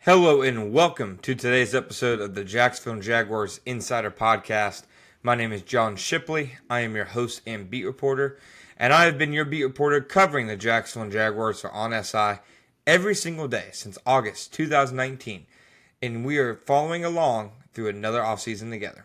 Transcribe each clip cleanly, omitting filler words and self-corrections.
Hello and welcome to today's episode of the Jacksonville Jaguars Insider Podcast. My name is John Shipley. I am your host and beat reporter, and I have been your beat reporter covering the Jacksonville Jaguars for On SI every single day since August 2019, and we are following along through another offseason together.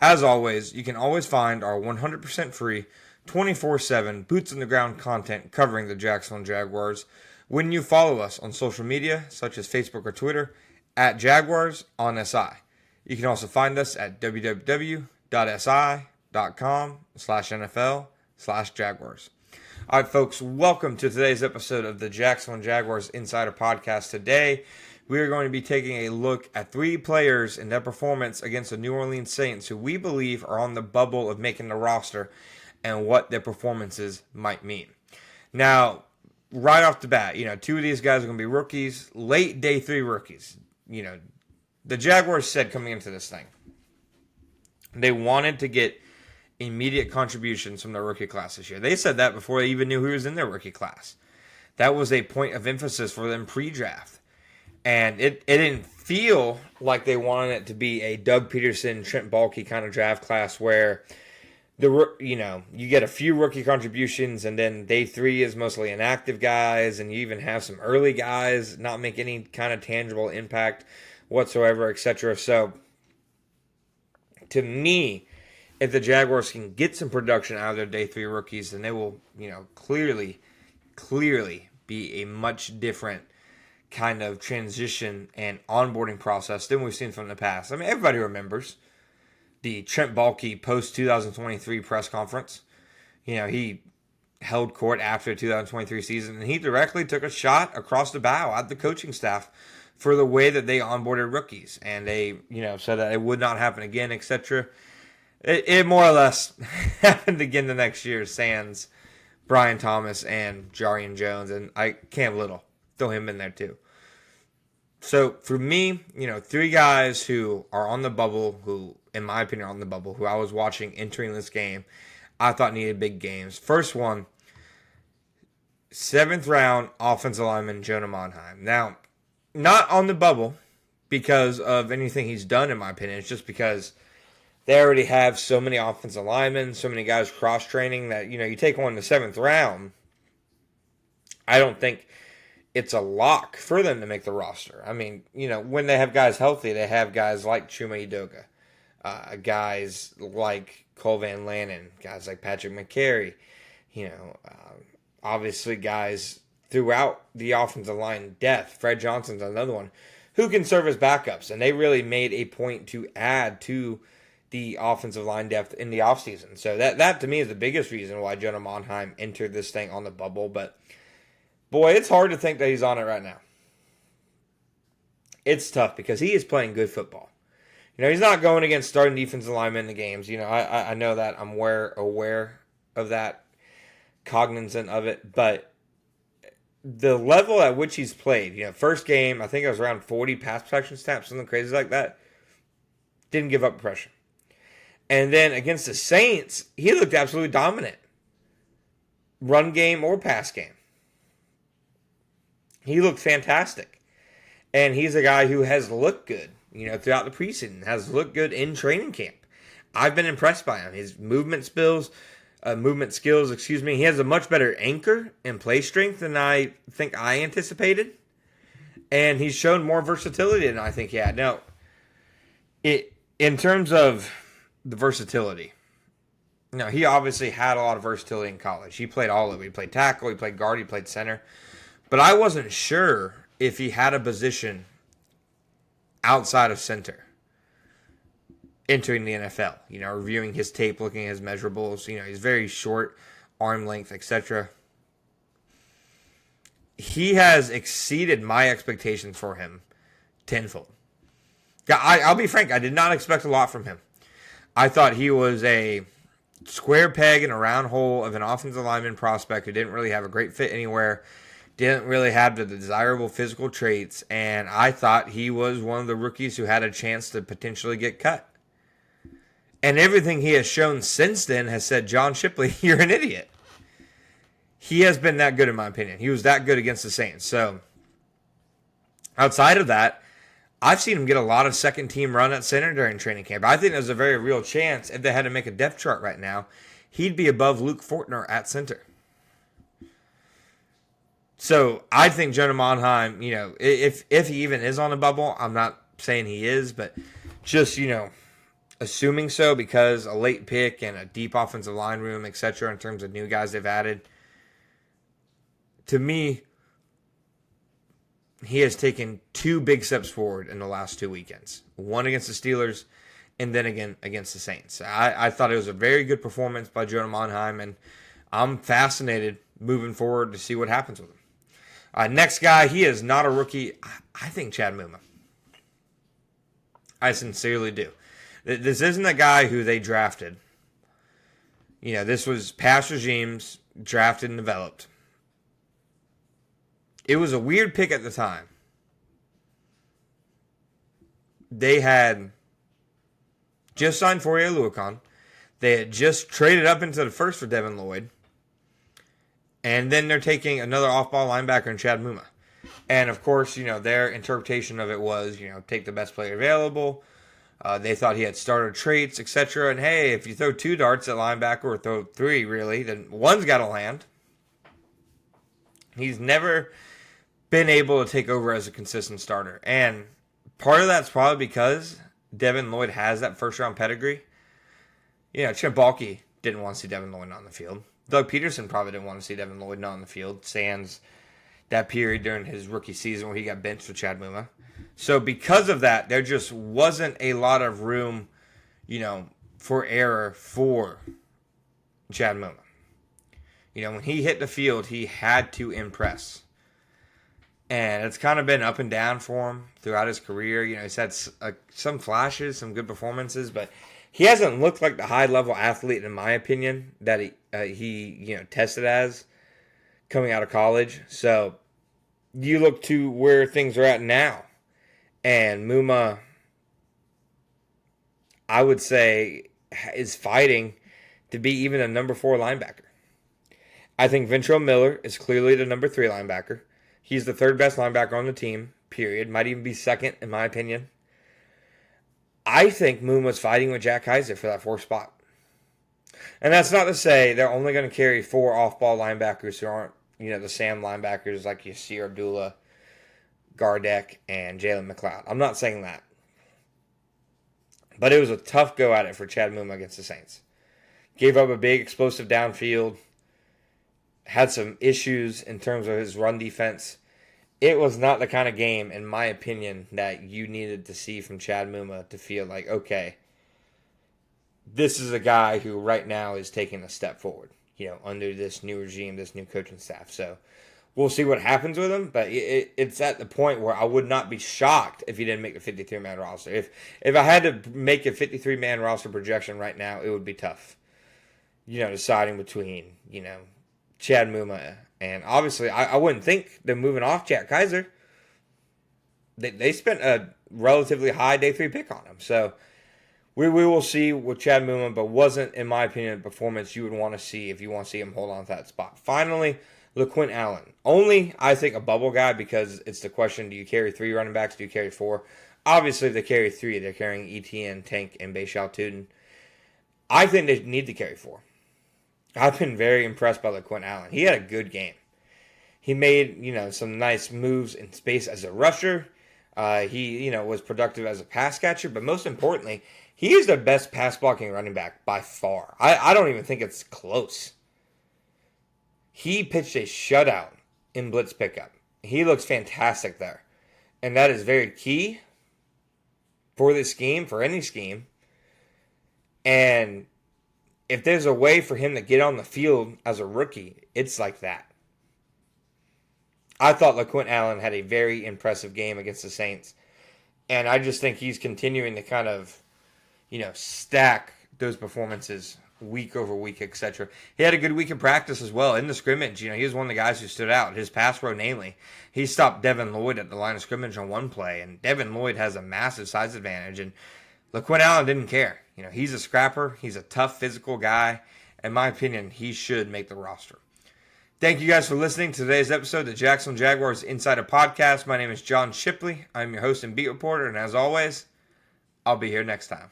As always, you can always find our 100% free, 24/7 boots on the ground content covering the Jacksonville Jaguars when you follow us on social media such as Facebook or Twitter at Jaguars on SI. You can also find us at www.si.com/NFL/Jaguars. All right, folks, welcome to today's episode of the Jacksonville Jaguars Insider Podcast. Today, we are going to be taking a look at three players and their performance against the New Orleans Saints who we believe are on the bubble of making the roster and what their performances might mean. Now, right off the bat, two of these guys are going to be rookies, late day three rookies. The Jaguars said coming into this thing, they wanted to get immediate contributions from their rookie class this year. They said that before they even knew who was in their rookie class. That was a point of emphasis for them pre-draft. And it didn't feel like they wanted it to be a Doug Peterson, Trent Baalke kind of draft class where you get a few rookie contributions and then day three is mostly inactive guys and you even have some early guys not make any kind of tangible impact whatsoever, etc. So, to me, if the Jaguars can get some production out of their day three rookies, then they will, clearly be a much different kind of transition and onboarding process than we've seen from the past. I mean, everybody remembers the Trent Baalke post-2023 press conference. He held court after the 2023 season, and he directly took a shot across the bow at the coaching staff for the way that they onboarded rookies. And they, said that it would not happen again, etc. It more or less happened again the next year, sans Brian Thomas and Jarian Jones, and Cam Little. Throw him in there too. So for me, three guys who are on the bubble, who, in my opinion, are on the bubble, who I was watching entering this game, I thought needed big games. First one, 7th round offensive lineman Jonah Monheim. Now, not on the bubble because of anything he's done, in my opinion. It's just because they already have so many offensive linemen, so many guys cross-training that, you take one in the 7th round. I don't think it's a lock for them to make the roster. I mean, when they have guys healthy, they have guys like Chuma Edoga, guys like Cole Van Lannon, guys like Patrick McCary, obviously guys throughout the offensive line depth. Fred Johnson's another one who can serve as backups, and they really made a point to add to the offensive line depth in the offseason. So that to me is the biggest reason why Jonah Monheim entered this thing on the bubble, but boy, it's hard to think that he's on it right now. It's tough because he is playing good football. He's not going against starting defensive linemen in the games. I know that. I'm aware of that, cognizant of it. But the level at which he's played, first game, I think it was around 40 pass protection snaps, something crazy like that. Didn't give up pressure. And then against the Saints, he looked absolutely dominant. Run game or pass game. He looked fantastic. And he's a guy who has looked good, throughout the preseason, has looked good in training camp. I've been impressed by him. His movement skills, he has a much better anchor and play strength than I think I anticipated. And he's shown more versatility than I think he had. Now, in terms of the versatility, he obviously had a lot of versatility in college. He played all of it. He played tackle, he played guard, he played center. But I wasn't sure if he had a position outside of center entering the NFL. Reviewing his tape, looking at his measurables. He's very short, arm length, etc. He has exceeded my expectations for him tenfold. I'll be frank, I did not expect a lot from him. I thought he was a square peg in a round hole of an offensive lineman prospect who didn't really have a great fit anywhere. Didn't really have the desirable physical traits, and I thought he was one of the rookies who had a chance to potentially get cut. And everything he has shown since then has said, John Shipley, you're an idiot. He has been that good in my opinion. He was that good against the Saints. So Outside of that, I've seen him get a lot of second team run at center during training camp. I think there's a very real chance if they had to make a depth chart right now, he'd be above Luke Fortner at center. So I think Jonah Monheim, if he even is on a bubble, I'm not saying he is, but just, assuming so because a late pick and a deep offensive line room, etc., in terms of new guys they've added, to me, he has taken 2 big steps forward in the last 2 weekends. One against the Steelers and then again against the Saints. I thought it was a very good performance by Jonah Monheim, and I'm fascinated moving forward to see what happens with him. Next guy, he is not a rookie. I think Chad Muma. I sincerely do. This isn't a guy who they drafted. This was past regimes, drafted and developed. It was a weird pick at the time. They had just signed Fourier Luakon. They had just traded up into the first for Devin Lloyd. And then they're taking another off-ball linebacker in Chad Muma. And, of course, their interpretation of it was, take the best player available. They thought he had starter traits, etc. And, hey, if you throw 2 darts at linebacker, or throw 3, really, then one's got to land. He's never been able to take over as a consistent starter. And part of that's probably because Devin Lloyd has that first-round pedigree. Chip Balky didn't want to see Devin Lloyd on the field. Doug Peterson probably didn't want to see Devin Lloyd not on the field, sans that period during his rookie season where he got benched for Chad Muma. So because of that, there just wasn't a lot of room, for error for Chad Muma. When he hit the field, he had to impress. And it's kind of been up and down for him throughout his career. He's had some flashes, some good performances, but he hasn't looked like the high-level athlete, in my opinion, that he tested as coming out of college. So you look to where things are at now. And Muma, I would say, is fighting to be even a number 4 linebacker. I think Ventrell Miller is clearly the number 3 linebacker. He's the 3rd best linebacker on the team, period. Might even be 2nd, in my opinion. I think Muma's fighting with Jack Kaiser for that 4th spot. And that's not to say they're only going to carry 4 off-ball linebackers who aren't, the Sam linebackers like Yasir Abdullah, Gardeck, and Jalen McLeod. I'm not saying that. But it was a tough go at it for Chad Muma against the Saints. Gave up a big explosive downfield. Had some issues in terms of his run defense. It was not the kind of game, in my opinion, that you needed to see from Chad Muma to feel like, okay, this is a guy who right now is taking a step forward, under this new regime, this new coaching staff. So we'll see what happens with him, but it's at the point where I would not be shocked if he didn't make a 53-man roster. If I had to make a 53-man roster projection right now, it would be tough, deciding between, Chad Muma. And obviously, I wouldn't think they're moving off Jack Kaiser. They spent a relatively high day 3 pick on him. So we will see with Chad Muma, but wasn't, in my opinion, a performance you would want to see if you want to see him hold on to that spot. Finally, LaQuint Allen. Only, I think, a bubble guy because it's the question, do you carry 3 running backs? Do you carry 4? Obviously, if they carry 3, they're carrying Etienne, Tank, and Bashal Tuden. I think they need to carry 4. I've been very impressed by LaQuint Allen. He had a good game. He made, some nice moves in space as a rusher. He, was productive as a pass catcher. But most importantly, he is the best pass blocking running back by far. I don't even think it's close. He pitched a shutout in blitz pickup. He looks fantastic there. And that is very key for this scheme, for any scheme. And if there's a way for him to get on the field as a rookie, it's like that. I thought LaQuint Allen had a very impressive game against the Saints. And I just think he's continuing to kind of, stack those performances week over week, etc. He had a good week in practice as well. In the scrimmage, he was one of the guys who stood out. His pass pro, namely. He stopped Devin Lloyd at the line of scrimmage on one play. And Devin Lloyd has a massive size advantage. And LaQuint Allen didn't care. He's a scrapper. He's a tough physical guy. In my opinion, he should make the roster. Thank you guys for listening to today's episode of the Jacksonville Jaguars Insider Podcast. My name is John Shipley. I'm your host and beat reporter, and as always, I'll be here next time.